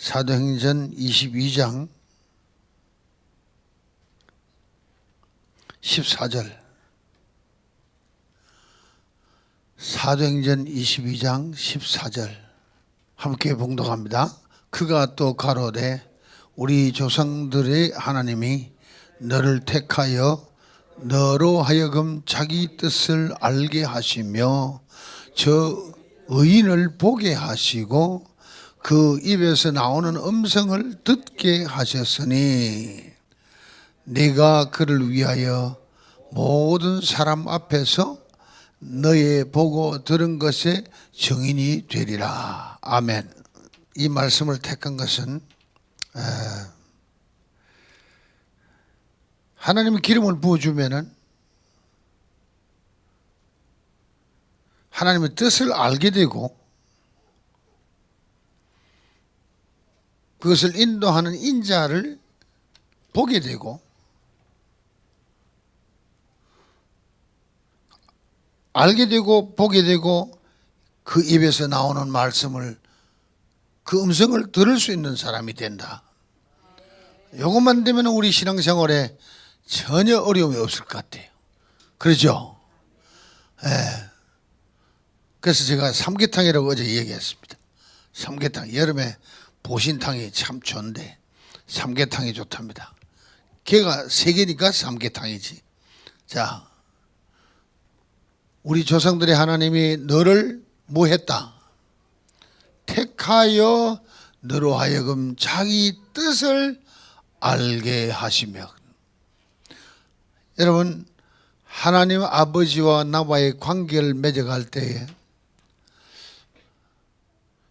사도행전 22장 14절. 사도행전 22장 14절 함께 봉독합니다. 그가 또 가로되 우리 조상들의 하나님이 너를 택하여 너로 하여금 자기 뜻을 알게 하시며 저 의인을 보게 하시고 그 입에서 나오는 음성을 듣게 하셨으니 네가 그를 위하여 모든 사람 앞에서 너의 보고 들은 것의 증인이 되리라. 아멘. 이 말씀을 택한 것은 하나님이 기름을 부어주면은 하나님의 뜻을 알게 되고 그것을 인도하는 인자를 보게 되고 알게 되고 보게 되고 그 입에서 나오는 말씀을 그 음성을 들을 수 있는 사람이 된다. 이것만 되면 우리 신앙생활에 전혀 어려움이 없을 것 같아요. 그렇죠? 예. 그래서 제가 삼계탕이라고 어제 얘기했습니다. 삼계탕, 여름에 보신탕이 참 좋은데 삼계탕이 좋답니다. 걔가 세 개니까 삼계탕이지. 자, 우리 조상들의 하나님이 너를 뭐 했다? 택하여 너로 하여금 자기 뜻을 알게 하시며. 여러분, 하나님 아버지와 나와의 관계를 맺어갈 때에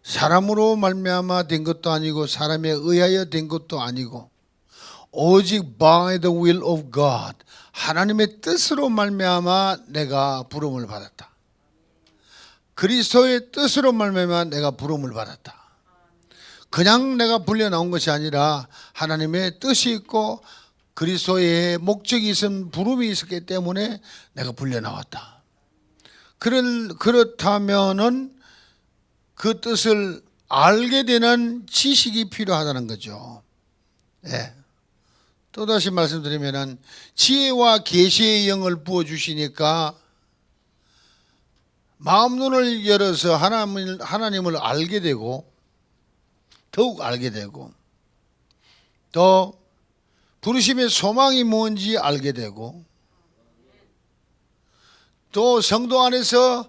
사람으로 말미암아 된 것도 아니고 사람에 의하여 된 것도 아니고 오직 by the will of God, 하나님의 뜻으로 말미암아 내가 부름을 받았다. 그리스도의 뜻으로 말미암아 내가 부름을 받았다. 그냥 내가 불려 나온 것이 아니라 하나님의 뜻이 있고 그리스도의 목적이 있은 부름이 있었기 때문에 내가 불려 나왔다. 그렇다면은 그 뜻을 알게 되는 지식이 필요하다는 거죠. 예. 또다시 말씀드리면은 지혜와 계시의 영을 부어 주시니까 마음 눈을 열어서 하나님을 알게 되고 더욱 알게 되고 또 부르심의 소망이 뭔지 알게 되고 또 성도 안에서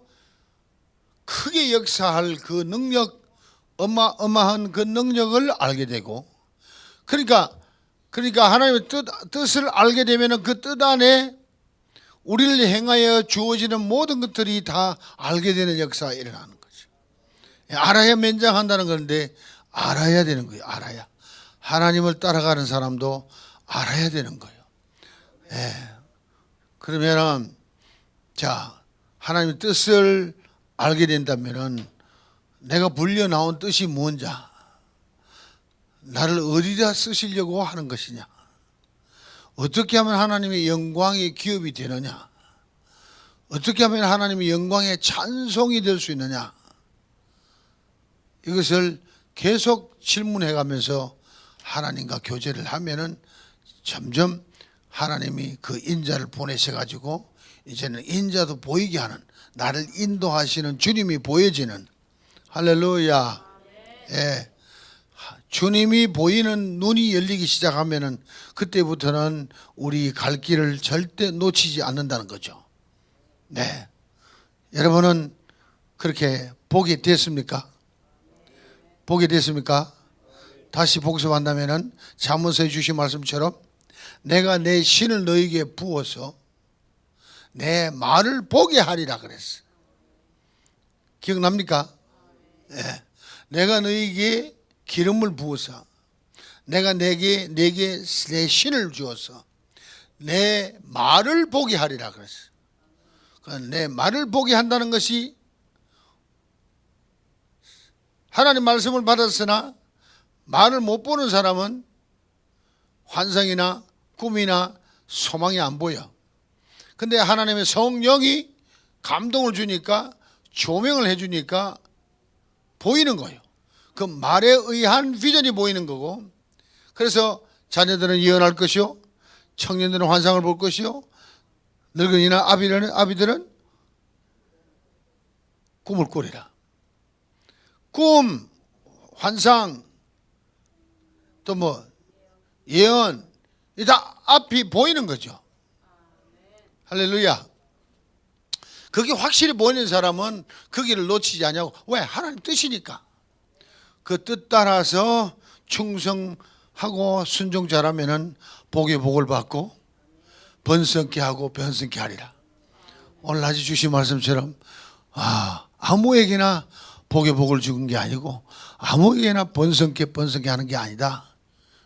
크게 역사할 그 능력, 어마어마한 그 능력을 알게 되고 그러니까 하나님의 뜻을 알게 되면 그 뜻 안에 우리를 행하여 주어지는 모든 것들이 다 알게 되는 역사가 일어나는 거죠. 알아야 면장한다는 건데 알아야 되는 거예요. 알아야. 하나님을 따라가는 사람도 알아야 되는 거예요. 예. 그러면은 자, 하나님의 뜻을 알게 된다면은 내가 불려 나온 뜻이 뭔지, 나를 어디다 쓰시려고 하는 것이냐, 어떻게 하면 하나님의 영광의 기업이 되느냐, 어떻게 하면 하나님의 영광의 찬송이 될 수 있느냐, 이것을 계속 질문해 가면서 하나님과 교제를 하면은 점점 하나님이 그 인자를 보내셔 가지고 이제는 인자도 보이게 하는, 나를 인도하시는 주님이 보여지는, 할렐루야. 예. 주님이 보이는 눈이 열리기 시작하면은 그때부터는 우리 갈 길을 절대 놓치지 않는다는 거죠. 네. 여러분은 그렇게 보게 됐습니까? 보게 됐습니까? 다시 복습한다면은 잠언서에 주신 말씀처럼 내가 내 신을 너에게 부어서 내 말을 보게 하리라 그랬어. 기억납니까? 네. 내가 너에게 기름을 부어서 내가 내게 내 신을 주어서 내 말을 보게 하리라 그랬어. 내 말을 보게 한다는 것이 하나님 말씀을 받았으나 말을 못 보는 사람은 환상이나 꿈이나 소망이 안 보여. 근데 하나님의 성령이 감동을 주니까 조명을 해주니까 보이는 거예요. 그 말에 의한 비전이 보이는 거고, 그래서 자녀들은 예언할 것이요, 청년들은 환상을 볼 것이요, 늙은이나 아비들은 꿈을 꾸리라. 꿈, 환상, 또 뭐 예언, 이 다 앞이 보이는 거죠. 할렐루야. 그게 확실히 보이는 사람은 그 길을 놓치지 않냐고. 왜? 하나님 뜻이니까. 그 뜻 따라서 충성하고 순종 잘하면은 복의 복을 받고 번성케 하고 변성케 하리라. 오늘 낮에 주신 말씀처럼 아무에게나 복의 복을 주는 게 아니고 아무에게나 번성케 하는 게 아니다.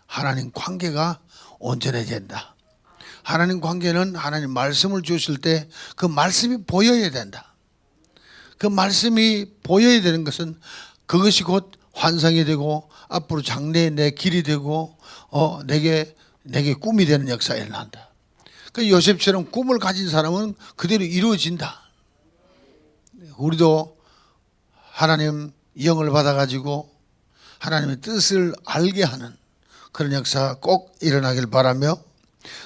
하나님 관계가 온전해야 된다. 하나님 관계는 하나님 말씀을 주실 때 그 말씀이 보여야 된다. 그 말씀이 보여야 되는 것은 그것이 곧 환상이 되고 앞으로 장래의 내 길이 되고 내게 꿈이 되는 역사가 일어난다. 그 요셉처럼 꿈을 가진 사람은 그대로 이루어진다. 우리도 하나님 영을 받아가지고 하나님의 뜻을 알게 하는 그런 역사가 꼭 일어나길 바라며,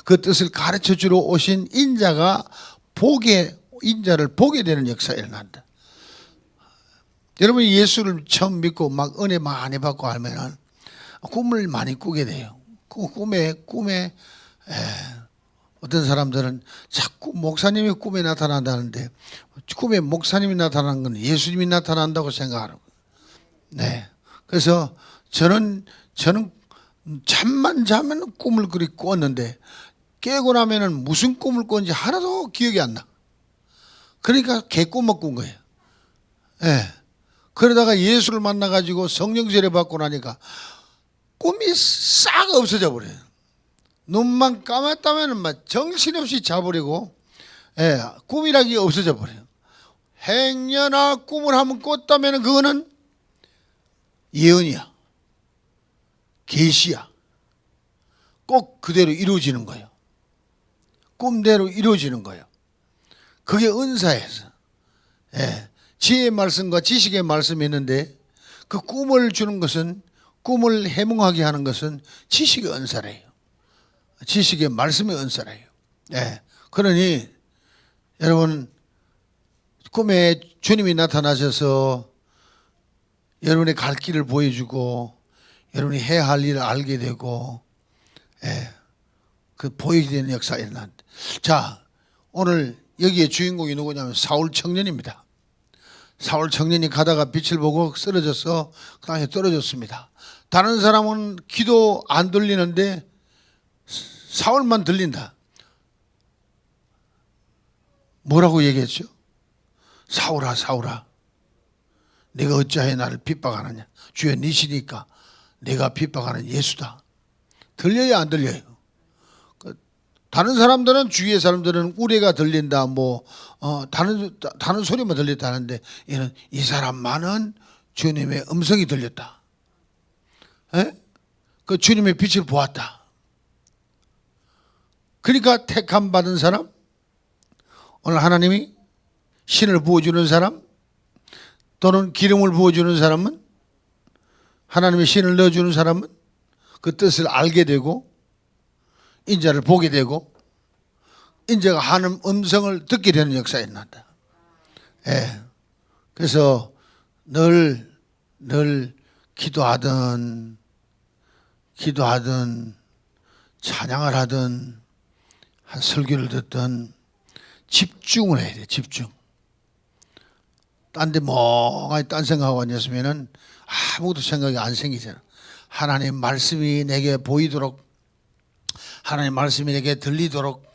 그 뜻을 가르쳐 주러 오신 인자를 보게 되는 역사가 일어난다. 여러분이 예수를 처음 믿고 막 은혜 많이 받고 하면은 꿈을 많이 꾸게 돼요. 꿈에 어떤 사람들은 자꾸 목사님이 꿈에 나타난다는데, 꿈에 목사님이 나타나는 건 예수님이 나타난다고 생각하라고. 네. 그래서 저는 잠만 자면 꿈을 그리 꿨는데 깨고 나면은 무슨 꿈을 꿨는지 하나도 기억이 안 나. 그러니까 개꿈만 꾼 거예요. 네. 그러다가 예수를 만나가지고 성령 세례 받고 나니까 꿈이 싹 없어져 버려요. 눈만 감았다면 막 정신없이 자버리고, 꿈이라기 없어져 버려요. 행여나 꿈을 한번 꿨다면 그거는 예언이야, 계시야. 꼭 그대로 이루어지는 거예요. 꿈대로 이루어지는 거예요. 그게 은사에서. 지혜의 말씀과 지식의 말씀이 있는데 그 꿈을 주는 것은, 꿈을 해몽하게 하는 것은 지식의 은사래요. 지식의 말씀의 은사래요. 그러니 여러분, 꿈에 주님이 나타나셔서 여러분의 갈 길을 보여주고 여러분이 해야 할 일을 알게 되고, 그 보이게 되는 역사가 일어난다. 자, 오늘 여기에 주인공이 누구냐면 사울 청년입니다. 사울 청년이 가다가 빛을 보고 쓰러져서 그 땅에 떨어졌습니다. 다른 사람은 기도 안 들리는데 사울만 들린다. 뭐라고 얘기했죠? 사울아, 사울아, 내가 어찌하여 나를 핍박하느냐? 주여, 니시니까 내가 핍박하는 예수다. 들려요, 안 들려요? 다른 사람들은, 주위의 사람들은 우레가 들린다, 다른 소리만 들렸다는데, 얘는 이 사람만은 주님의 음성이 들렸다. 그 주님의 빛을 보았다. 그러니까 택함 받은 사람, 오늘 하나님이 신을 부어주는 사람, 또는 기름을 부어주는 사람은, 하나님의 신을 넣어주는 사람은 그 뜻을 알게 되고 인자를 보게 되고 인자가 하는 음성을 듣게 되는 역사가 일어난다. 그래서 늘 기도하든 찬양을 하든 한 설교를 듣든 집중을 해야 돼. 집중. 딴 데 멍하니 딴 생각하고 앉았으면은 아무것도 생각이 안 생기잖아. 하나님 말씀이 내게 보이도록, 하나님 말씀이 내게 들리도록,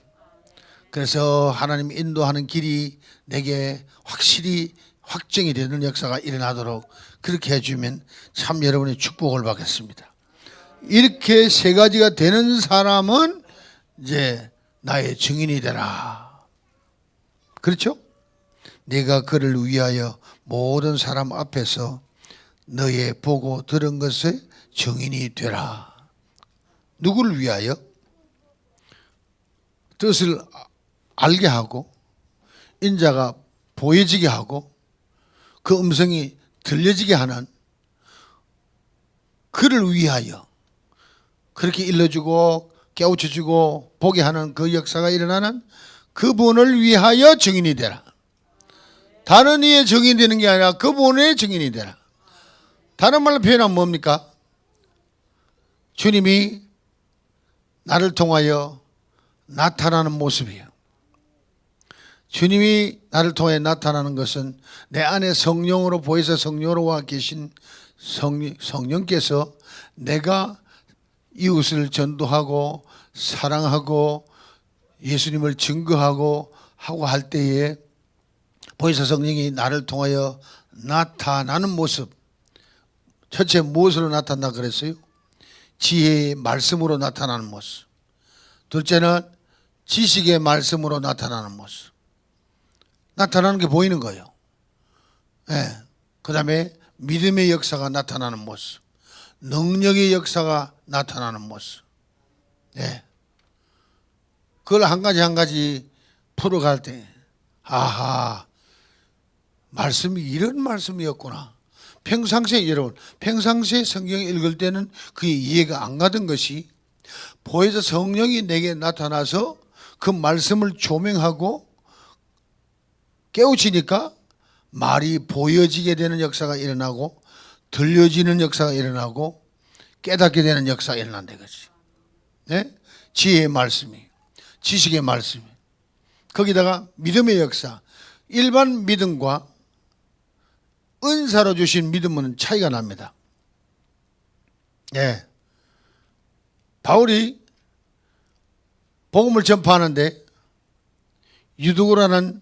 그래서 하나님 인도하는 길이 내게 확실히 확정이 되는 역사가 일어나도록 그렇게 해주면 참 여러분의 축복을 받겠습니다. 이렇게 세 가지가 되는 사람은 이제 나의 증인이 되라. 그렇죠? 내가 그를 위하여 모든 사람 앞에서 너의 보고 들은 것의 증인이 되라. 누구를 위하여? 뜻을 알게 하고 인자가 보여지게 하고 그 음성이 들려지게 하는 그를 위하여 그렇게 일러주고 깨우쳐주고 보게 하는 그 역사가 일어나는 그분을 위하여 증인이 되라. 다른 이의 증인이 되는 게 아니라 그분의 증인이 되라. 다른 말로 표현하면 뭡니까? 주님이 나를 통하여 나타나는 모습이에요. 주님이 나를 통해 나타나는 것은 내 안에 성령으로 보혜사 성령으로 와 계신 성령께서 내가 이웃을 전도하고 사랑하고 예수님을 증거하고 하고 할 때에 보혜사 성령이 나를 통하여 나타나는 모습. 첫째 무엇으로 나타난다 그랬어요? 지혜의 말씀으로 나타나는 모습. 둘째는 지식의 말씀으로 나타나는 모습. 나타나는 게 보이는 거예요. 예. 그 다음에 믿음의 역사가 나타나는 모습. 능력의 역사가 나타나는 모습. 예. 그걸 한 가지 한 가지 풀어갈 때, 아하, 말씀이 이런 말씀이었구나. 평상시에 여러분, 평상시에 성경 읽을 때는 그게 이해가 안 가던 것이 보혜사 성령이 내게 나타나서 그 말씀을 조명하고 깨우치니까 말이 보여지게 되는 역사가 일어나고 들려지는 역사가 일어나고 깨닫게 되는 역사가 일어난다 이거지. 네? 지혜의 말씀이, 지식의 말씀이, 거기다가 믿음의 역사. 일반 믿음과 은사로 주신 믿음은 차이가 납니다. 예. 바울이 복음을 전파하는데 유두고라는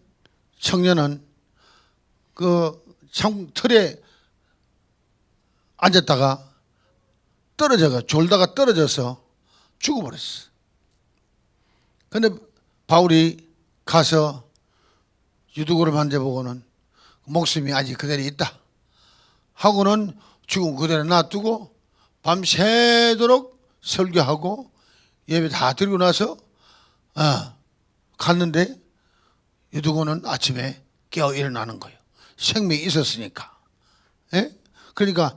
청년은 그 창틀에 앉았다가 졸다가 떨어져서 죽어버렸어. 근데 바울이 가서 유두고를 만져보고는 목숨이 아직 그대로 있다 하고는 죽은 그대로 놔두고 밤새도록 설교하고 예배 다 드리고 나서 갔는데 유두고는 아침에 깨어 일어나는 거예요. 생명이 있었으니까. 예? 그러니까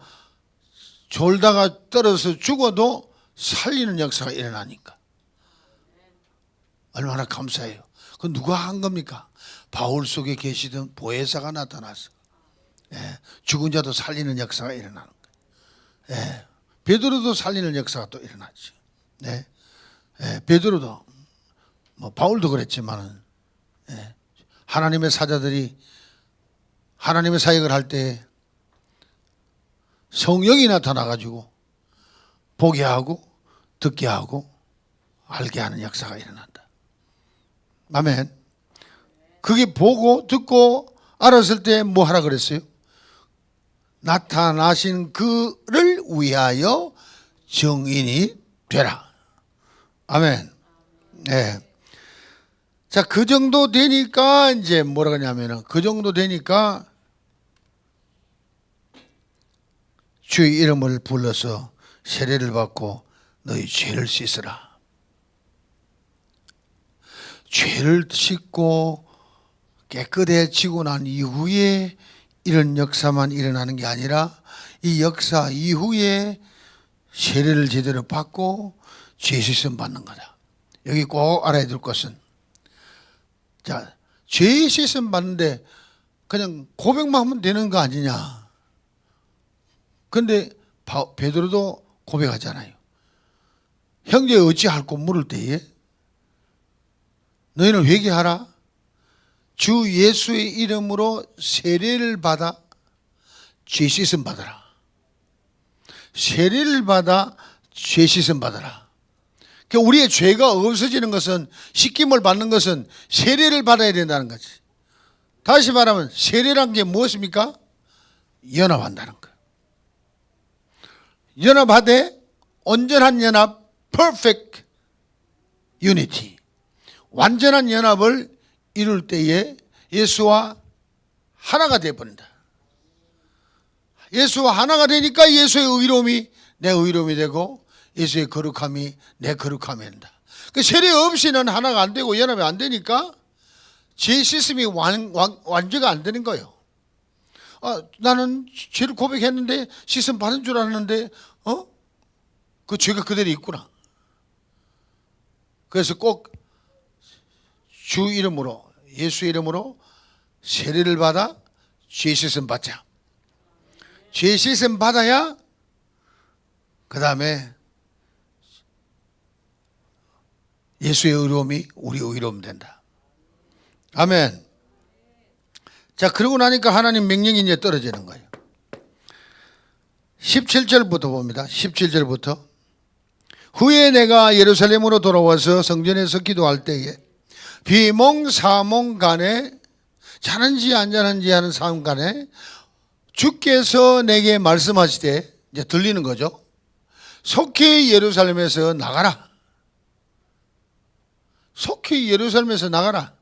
졸다가 떨어져서 죽어도 살리는 역사가 일어나니까 얼마나 감사해요. 그 누가 한 겁니까? 바울 속에 계시던 보혜사가 나타나서 죽은 자도 살리는 역사가 일어나는 거예요. 베드로도 살리는 역사가 또 일어나죠. 베드로도 뭐 바울도 그랬지만은 하나님의 사자들이 하나님의 사역을 할 때 성령이 나타나가지고 보게 하고 듣게 하고 알게 하는 역사가 일어난다. 아멘. 그게 보고 듣고 알았을 때 뭐 하라 그랬어요? 나타나신 그를 위하여 증인이 되라. 아멘. 네. 자, 그 정도 되니까 이제 뭐라 그러냐면은 그 정도 되니까 주의 이름을 불러서 세례를 받고 너희 죄를 씻으라. 죄를 씻고 깨끗해지고 난 이후에 이런 역사만 일어나는 게 아니라 이 역사 이후에 세례를 제대로 받고 죄 씻음 받는 거다. 여기 꼭 알아야 될 것은, 자, 죄 씻음 받는데 그냥 고백만 하면 되는 거 아니냐. 근데 베드로도 고백하잖아요. 형제 어찌할꼬 물을 때에 너희는 회개하라. 주 예수의 이름으로 세례를 받아 죄 씻음 받아라. 세례를 받아 죄 씻음 받아라. 그러니까 우리의 죄가 없어지는 것은, 씻김을 받는 것은 세례를 받아야 된다는 거지. 다시 말하면 세례란 게 무엇입니까? 연합한다는 거예요. 연합하되 온전한 연합, perfect unity, 완전한 연합을 이룰 때에 예수와 하나가 되어버린다. 예수와 하나가 되니까 예수의 의로움이 내 의로움이 되고 예수의 거룩함이 내 거룩함이 된다. 그 세례 없이는 하나가 안 되고 연합이 안 되니까 죄 씻음이 완전가 안 되는 거예요. 나는 죄를 고백했는데 씻음 받은 줄 알았는데 그 죄가 그대로 있구나. 그래서 꼭 주 이름으로, 예수 이름으로 세례를 받아 죄 씻음 받자. 죄 씻음 받아야 그 다음에 예수의 의로움이 우리 의로움 된다. 아멘. 자, 그러고 나니까 하나님 명령이 이제 떨어지는 거예요. 17절부터 봅니다. 17절부터. 후에 내가 예루살렘으로 돌아와서 성전에서 기도할 때에 비몽사몽 간에 자는지 안 자는지 하는 사람 간에 주께서 내게 말씀하시되, 이제 들리는 거죠. 속히 예루살렘에서 나가라. 속히 예루살렘에서 나가라.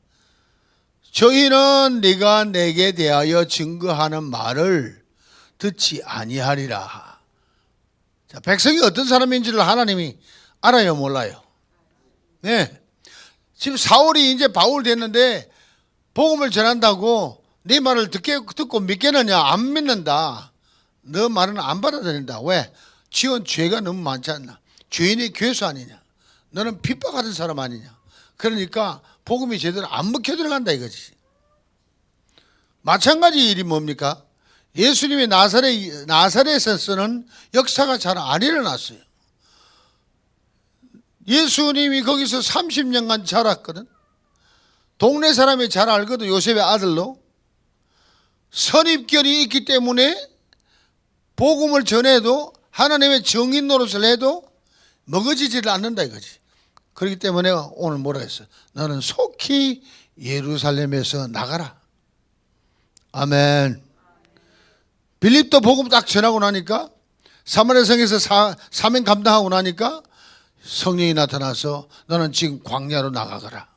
저희는 네가 내게 대하여 증거하는 말을 듣지 아니하리라. 자, 백성이 어떤 사람인지를 하나님이 알아요, 몰라요? 네. 지금 사울이 이제 바울 됐는데 복음을 전한다고 네 말을 듣고 믿겠느냐? 안 믿는다. 너 말은 안 받아들인다. 왜? 지은 죄가 너무 많지 않나? 죄인의 괴수 아니냐? 너는 핍박하던 사람 아니냐? 그러니까 복음이 제대로 안 먹혀 들어간다 이거지. 마찬가지 일이 뭡니까? 예수님이 나사렛에서 쓰는 역사가 잘 안 일어났어요. 예수님이 거기서 30년간 자랐거든. 동네 사람이 잘 알거든. 요셉의 아들로. 선입견이 있기 때문에 복음을 전해도 하나님의 정인 노릇을 해도 먹어지지를 않는다 이거지. 그렇기 때문에 오늘 뭐라 했어? 너는 속히 예루살렘에서 나가라. 아멘. 빌립도 복음 딱 전하고 나니까 사마리아 성에서 사명 감당하고 나니까 성령이 나타나서 너는 지금 광야로 나가거라.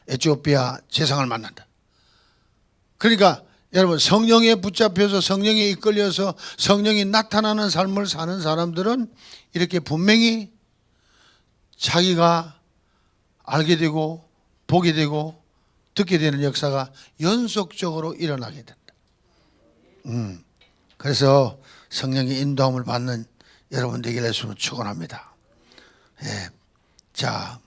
에티오피아 제상을 만난다. 그러니까 여러분, 성령에 붙잡혀서 성령에 이끌려서 성령이 나타나는 삶을 사는 사람들은 이렇게 분명히 자기가 알게 되고 보게 되고 듣게 되는 역사가 연속적으로 일어나게 된다. 그래서 성령의 인도함을 받는 여러분 되길 예수는 축원합니다. 예. 자,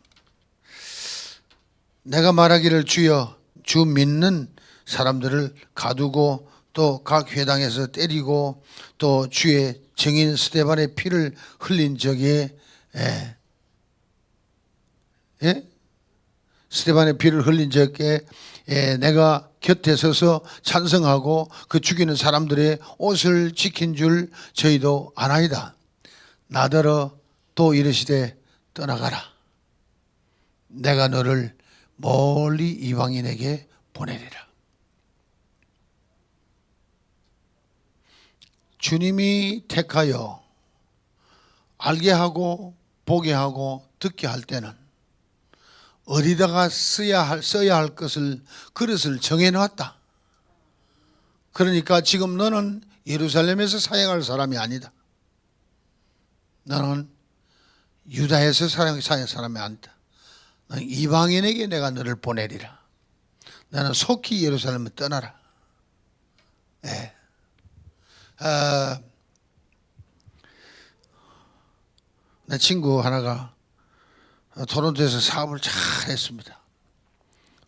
내가 말하기를 주여, 주 믿는 사람들을 가두고 또 각 회당에서 때리고 또 주의 증인 스데반의 피를 흘린 적에 스데반의 피를 흘린 적에 내가 곁에 서서 찬성하고 그 죽이는 사람들의 옷을 지킨 줄 저희도 아나이다. 나더러 또 이르시되 떠나가라. 내가 너를 멀리 이방인에게 보내리라. 주님이 택하여 알게 하고 보게 하고 듣게 할 때는 어디다가 써야 할 것을 그릇을 정해놨다. 그러니까 지금 너는 예루살렘에서 사역할 사람이 아니다. 너는 유다에서 사역할 사람이 아니다. 너는 이방인에게 내가 너를 보내리라. 너는 속히 예루살렘을 떠나라. 네. 내 친구 하나가 토론토에서 사업을 잘 했습니다.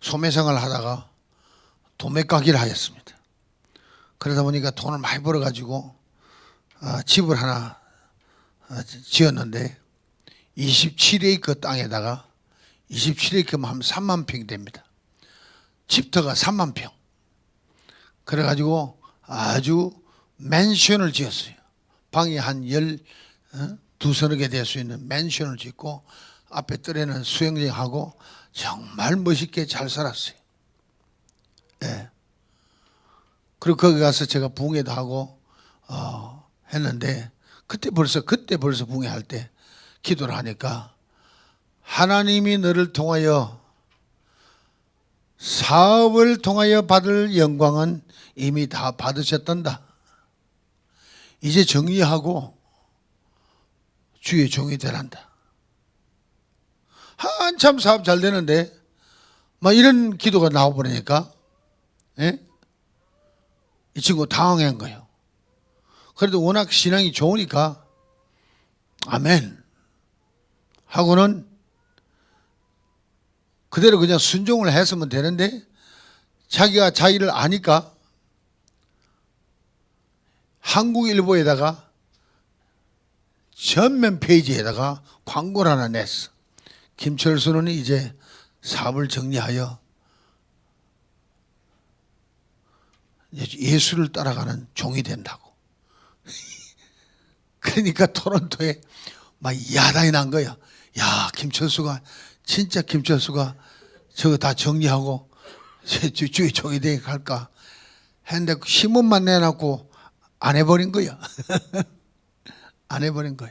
소매상을 하다가 도매가기를 하였습니다. 그러다 보니까 돈을 많이 벌어가지고 집을 하나 지었는데 27에이커 땅에다가 27에이커면 한 3만 평이 됩니다. 집터가 3만 평. 그래가지고 아주 맨션을 지었어요. 방이 한 12서너 개 될 수 있는 맨션을 짓고 앞에 뜰에는 수영장하고 정말 멋있게 잘 살았어요. 예. 그리고 거기 가서 제가 붕회도 하고 했는데 그때 벌써 붕회할 때 기도를 하니까 하나님이 너를 통하여 사업을 통하여 받을 영광은 이미 다 받으셨단다. 이제 정리하고 주의 종이 되란다. 한참 사업 잘 되는데 막 이런 기도가 나와버리니까 이 친구 당황한 거예요. 그래도 워낙 신앙이 좋으니까 아멘 하고는 그대로 그냥 순종을 했으면 되는데 자기가 자기를 아니까 한국일보에다가 전면 페이지에다가 광고를 하나 냈어. 김철수는 이제 사업을 정리하여 예수를 따라가는 종이 된다고. 그러니까 토론토에 막 야단이 난 거야. 야, 김철수가 진짜 김철수가 저거 다 정리하고 주의 종이 되게 갈까 했는데 신문만 내놓고 안 해버린 거야. 안 해버린 거야.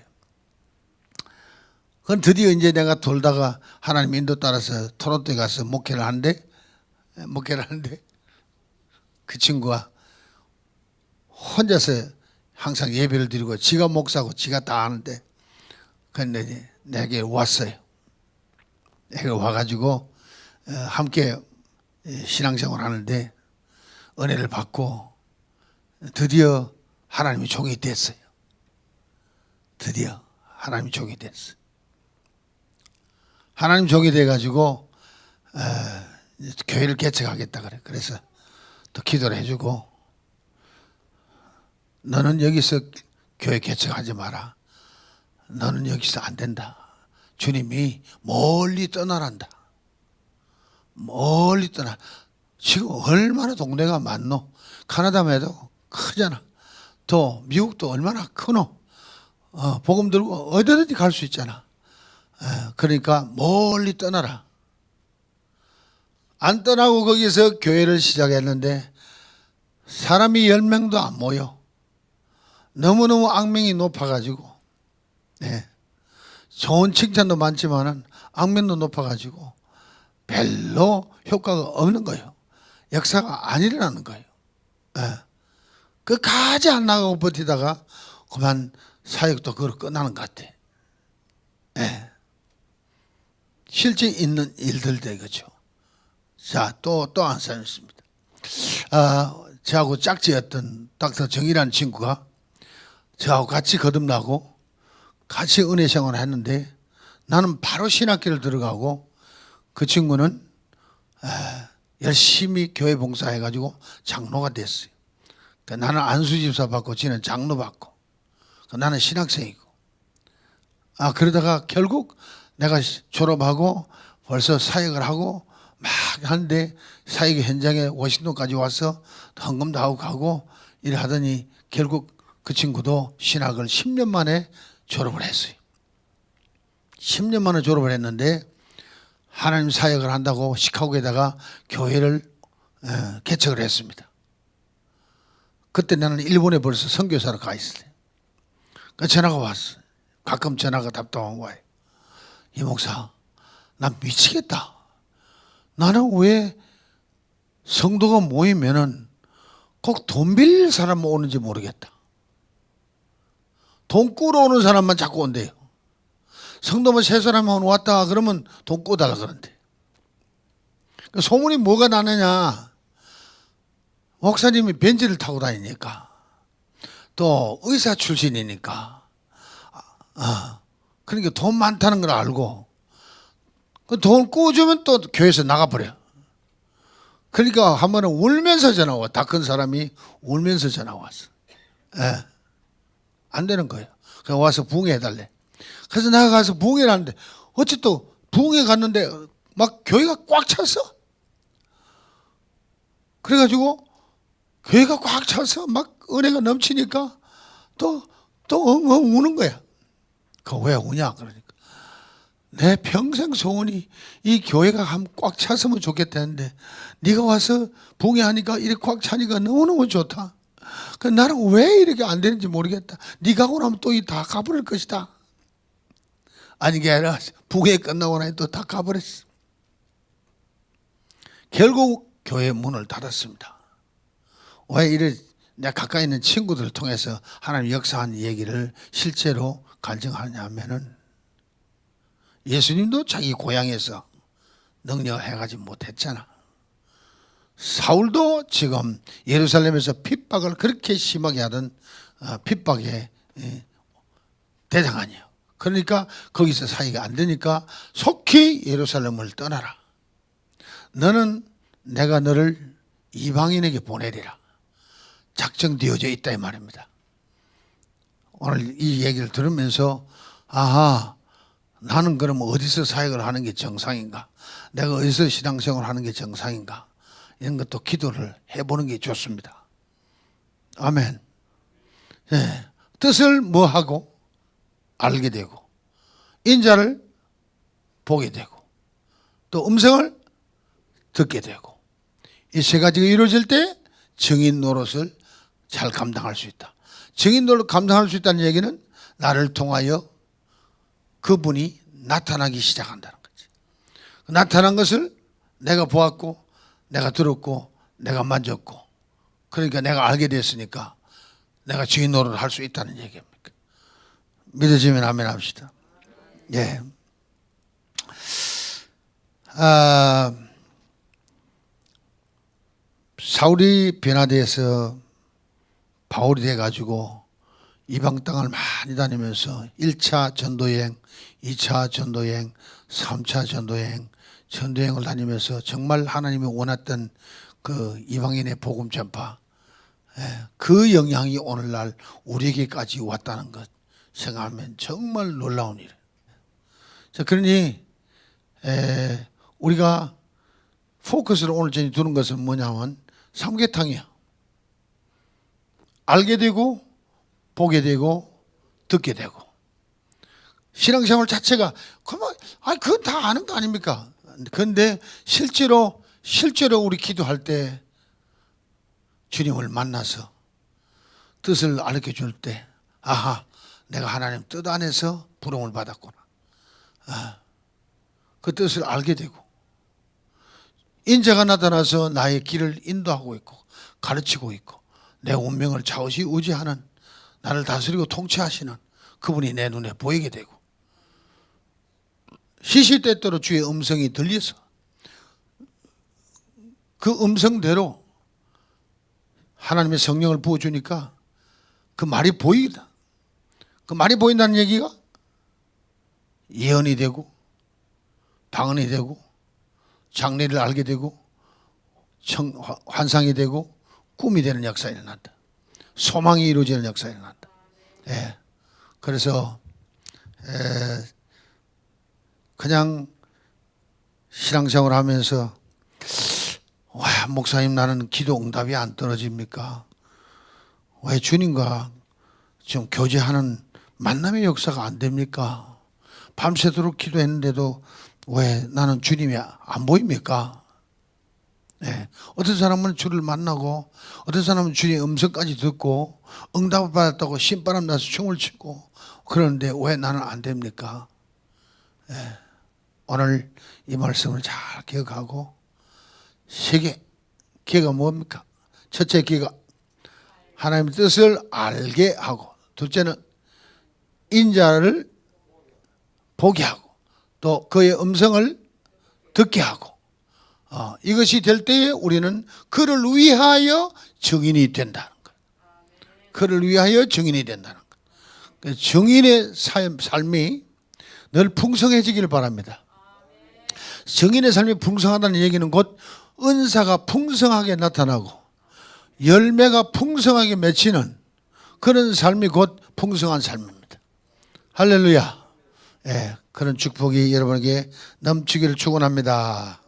그건 드디어 이제 내가 돌다가 하나님 인도 따라서 토론토에 가서 목회를 하는데 그 친구가 혼자서 항상 예배를 드리고 지가 목사고 지가 다 하는데 근데 내게 왔어요. 내가 와가지고 함께 신앙생활 하는데 은혜를 받고 드디어 하나님의 종이 됐어요. 드디어 하나님의 종이 됐어요. 하나님 종이 돼가지고 교회를 개척하겠다 그래. 그래서 또 기도를 해주고 너는 여기서 교회 개척하지 마라. 너는 여기서 안 된다. 주님이 멀리 떠나란다. 멀리 떠나. 지금 얼마나 동네가 많노. 카나다만 해도 크잖아. 또 미국도 얼마나 크노. 복음 들고 어디든지 갈 수 있잖아. 그러니까 멀리 떠나라. 안 떠나고 거기서 교회를 시작했는데 사람이 10명도 안 모여. 너무너무 악명이 높아가지고 좋은 칭찬도 많지만은 악명도 높아가지고 별로 효과가 없는 거예요. 역사가 안 일어나는 거예요. 끝까지 안 나가고 버티다가 그만 사역도 그걸 끝나는 것 같아. 실제 있는 일들 되겠죠. 자, 또 한 사람 있습니다. 저하고 짝지였던 닥터 정이라는 친구가 저하고 같이 거듭나고 같이 은혜 생활을 했는데 나는 바로 신학교를 들어가고 그 친구는 열심히 교회 봉사해가지고 장로가 됐어요. 그러니까 나는 안수집사 받고 지는 장로 받고 나는 신학생이고 그러다가 결국 내가 졸업하고 벌써 사역을 하고 막 하는데 사역 현장에 워싱턴까지 와서 헌금도 하고 가고 이래 하더니 결국 그 친구도 신학을 10년 만에 졸업을 했어요. 10년 만에 졸업을 했는데 하나님 사역을 한다고 시카고에다가 교회를 개척을 했습니다. 그때 나는 일본에 벌써 선교사로 가 있을 때 전화가 왔어. 가끔 전화가 답답한 거예요. 이 목사, 난 미치겠다. 나는 왜 성도가 모이면은 꼭 돈 빌릴 사람 오는지 모르겠다. 돈 꾸러 오는 사람만 자꾸 온대요. 성도만 세 사람만 왔다 그러면 돈 꾸달라 그런대. 소문이 뭐가 나느냐. 목사님이 벤츠를 타고 다니니까 또 의사 출신이니까 그러니까 돈 많다는 걸 알고 그 돈 꾸주면 또 교회에서 나가버려. 그러니까 한 번은 울면서 전화 와. 다 큰 사람이 울면서 전화 왔어. 안 되는 거예요. 그래서 와서 부흥해달래. 그래서 내가 가서 부흥회를 하는데 어찌 또 부흥회 갔는데 막 교회가 꽉 찼어. 그래가지고 교회가 꽉 차서 막 은혜가 넘치니까 또 엉엉 우는 거야. 그 왜 우냐 그러니까 내 평생 소원이 이 교회가 꽉 찼으면 좋겠다는데 네가 와서 부흥회하니까 이렇게 꽉 차니까 너무너무 좋다. 그 나는 왜 이렇게 안 되는지 모르겠다. 네가 가고 나면 또 다 가버릴 것이다. 아니 게 아니라 부흥회 끝나고 나니 또 다 가버렸어. 결국 교회 문을 닫았습니다. 왜 이래 내가 가까이 있는 친구들을 통해서 하나님 역사한 얘기를 실제로 간증하냐 하면은 예수님도 자기 고향에서 능력을 해가지 못했잖아. 사울도 지금 예루살렘에서 핍박을 그렇게 심하게 하던 핍박의 대장아니에요. 그러니까 거기서 사이가 안 되니까 속히 예루살렘을 떠나라. 너는 내가 너를 이방인에게 보내리라. 작정되어져 있다 이 말입니다. 오늘 이 얘기를 들으면서 아하, 나는 그럼 어디서 사역을 하는 게 정상인가? 내가 어디서 신앙생활을 하는 게 정상인가? 이런 것도 기도를 해보는 게 좋습니다. 아멘. 네. 뜻을 뭐 하고 알게 되고 인자를 보게 되고 또 음성을 듣게 되고 이 세 가지가 이루어질 때 증인 노릇을 잘 감당할 수 있다. 증인 노릇 감당할 수 있다는 얘기는 나를 통하여 그분이 나타나기 시작한다는 거지. 나타난 것을 내가 보았고 내가 들었고 내가 만졌고 그러니까 내가 알게 됐으니까 내가 증인 노릇을 할 수 있다는 얘기입니까? 믿어지면 아멘 합시다. 예. 사울이 변화돼서 바울이 돼가지고 이방 땅을 많이 다니면서 1차 전도여행, 2차 전도여행, 3차 전도여행, 전도여행을 다니면서 정말 하나님이 원했던 그 이방인의 복음 전파, 그 영향이 오늘날 우리에게까지 왔다는 것 생각하면 정말 놀라운 일이에요. 자, 그러니 우리가 포커스를 오늘 저녁에 두는 것은 뭐냐면 삼계탕이야. 알게 되고 보게 되고 듣게 되고 신앙생활 자체가 그건 다 아는 거 아닙니까? 그런데 실제로 우리 기도할 때 주님을 만나서 뜻을 알려 줄 때 아하, 내가 하나님 뜻 안에서 부름을 받았구나. 그 뜻을 알게 되고 인자가 나타나서 나의 길을 인도하고 있고 가르치고 있고 내 운명을 좌우지우지하는 나를 다스리고 통치하시는 그분이 내 눈에 보이게 되고 시시때때로 주의 음성이 들려서 그 음성대로 하나님의 성령을 부어주니까 그 말이 보이다. 그 말이 보인다는 얘기가 예언이 되고 방언이 되고 장래를 알게 되고 환상이 되고 꿈이 되는 역사가 일어난다. 소망이 이루어지는 역사가 일어난다. 예. 그래서 그냥 신앙생활을 하면서 와, 목사님 나는 기도 응답이 안 떨어집니까? 왜 주님과 좀 교제하는 만남의 역사가 안 됩니까? 밤새도록 기도했는데도 왜 나는 주님이 안 보입니까? 네. 어떤 사람은 주를 만나고 어떤 사람은 주님의 음성까지 듣고 응답을 받았다고 신바람 나서 춤을 추고 그러는데 왜 나는 안 됩니까? 네. 오늘 이 말씀을 잘 기억하고 세 개, 기회가 뭡니까? 첫째 기회가 하나님의 뜻을 알게 하고 둘째는 인자를 보게 하고 또 그의 음성을 듣게 하고 이것이 될 때에 우리는 그를 위하여 증인이 된다는 것. 그를 위하여 증인이 된다는 것. 증인의 삶이 늘 풍성해지길 바랍니다. 증인의 삶이 풍성하다는 얘기는 곧 은사가 풍성하게 나타나고 열매가 풍성하게 맺히는 그런 삶이 곧 풍성한 삶입니다. 할렐루야. 예, 그런 축복이 여러분에게 넘치기를 축원합니다.